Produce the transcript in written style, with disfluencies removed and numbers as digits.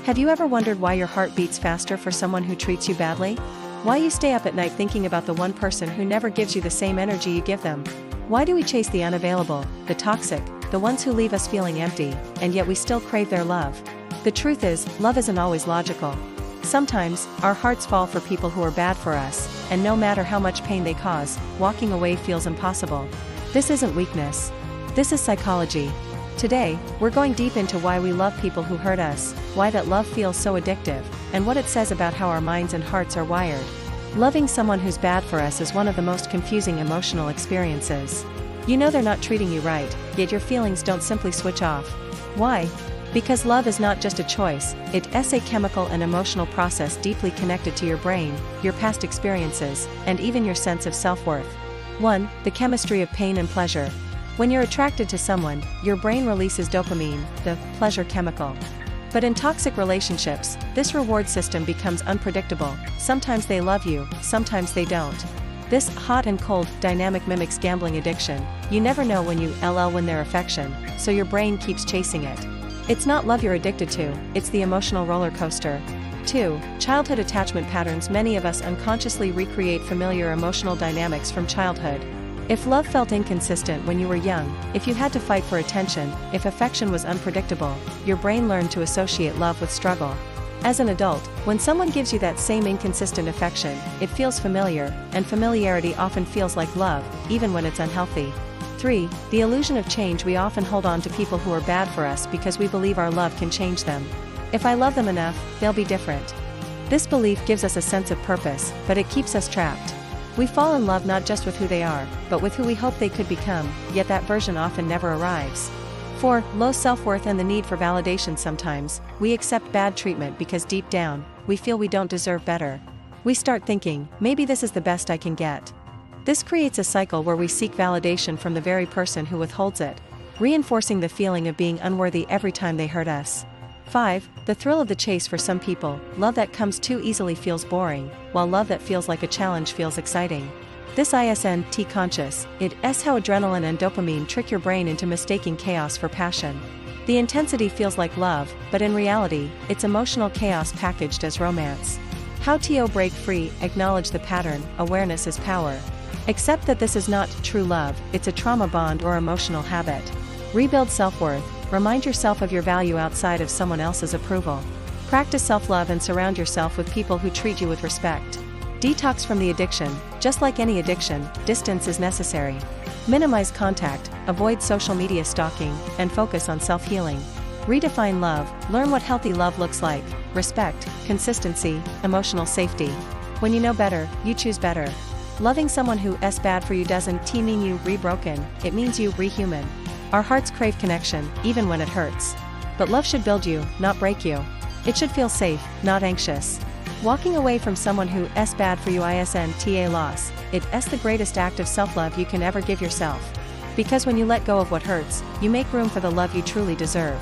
Have you ever wondered why your heart beats faster for someone who treats you badly? Why you stay up at night thinking about the one person who never gives you the same energy you give them? Why do we chase the unavailable, the toxic, the ones who leave us feeling empty, and yet we still crave their love? The truth is, love isn't always logical. Sometimes, our hearts fall for people who are bad for us, and no matter how much pain they cause, walking away feels impossible. This isn't weakness. This is psychology. Today, we're going deep into why we love people who hurt us, why that love feels so addictive, and what it says about how our minds and hearts are wired. Loving someone who's bad for us is one of the most confusing emotional experiences. You know they're not treating you right, yet your feelings don't simply switch off. Why? Because love is not just a choice, it's a chemical and emotional process deeply connected to your brain, your past experiences, and even your sense of self-worth. 1. The chemistry of pain and pleasure. When you're attracted to someone, your brain releases dopamine, the pleasure chemical. But in toxic relationships, this reward system becomes unpredictable. Sometimes they love you, sometimes they don't. This hot and cold dynamic mimics gambling addiction. You never know when you win their affection, so your brain keeps chasing it. It's not love you're addicted to, it's the emotional roller coaster. 2. Childhood attachment patterns. Many of us unconsciously recreate familiar emotional dynamics from childhood. If love felt inconsistent when you were young, if you had to fight for attention, if affection was unpredictable, your brain learned to associate love with struggle. As an adult, when someone gives you that same inconsistent affection, it feels familiar, and familiarity often feels like love, even when it's unhealthy. 3. The illusion of change. We often hold on to people who are bad for us because we believe our love can change them. If I love them enough, they'll be different. This belief gives us a sense of purpose, but it keeps us trapped. We fall in love not just with who they are, but with who we hope they could become, yet that version often never arrives. 4. Low self-worth and the need for validation. Sometimes, we accept bad treatment because deep down, we feel we don't deserve better. We start thinking, maybe this is the best I can get. This creates a cycle where we seek validation from the very person who withholds it, reinforcing the feeling of being unworthy every time they hurt us. 5. The thrill of the chase. For some people, love that comes too easily feels boring, while love that feels like a challenge feels exciting. This isn't conscious, it's how adrenaline and dopamine trick your brain into mistaking chaos for passion. The intensity feels like love, but in reality, it's emotional chaos packaged as romance. How to break free. Acknowledge the pattern. Awareness is power. Accept that this is not true love, it's a trauma bond or emotional habit. Rebuild self-worth. Remind yourself of your value outside of someone else's approval. Practice self-love and surround yourself with people who treat you with respect. Detox from the addiction. Just like any addiction, distance is necessary. Minimize contact, avoid social media stalking, and focus on self-healing. Redefine love. Learn what healthy love looks like: respect, consistency, emotional safety. When you know better, you choose better. Loving someone who's bad for you doesn't mean you re-broken, it means you re-human. Our hearts crave connection, even when it hurts. But love should build you, not break you. It should feel safe, not anxious. Walking away from someone who's bad for you isn't a loss, it's the greatest act of self-love you can ever give yourself. Because when you let go of what hurts, you make room for the love you truly deserve.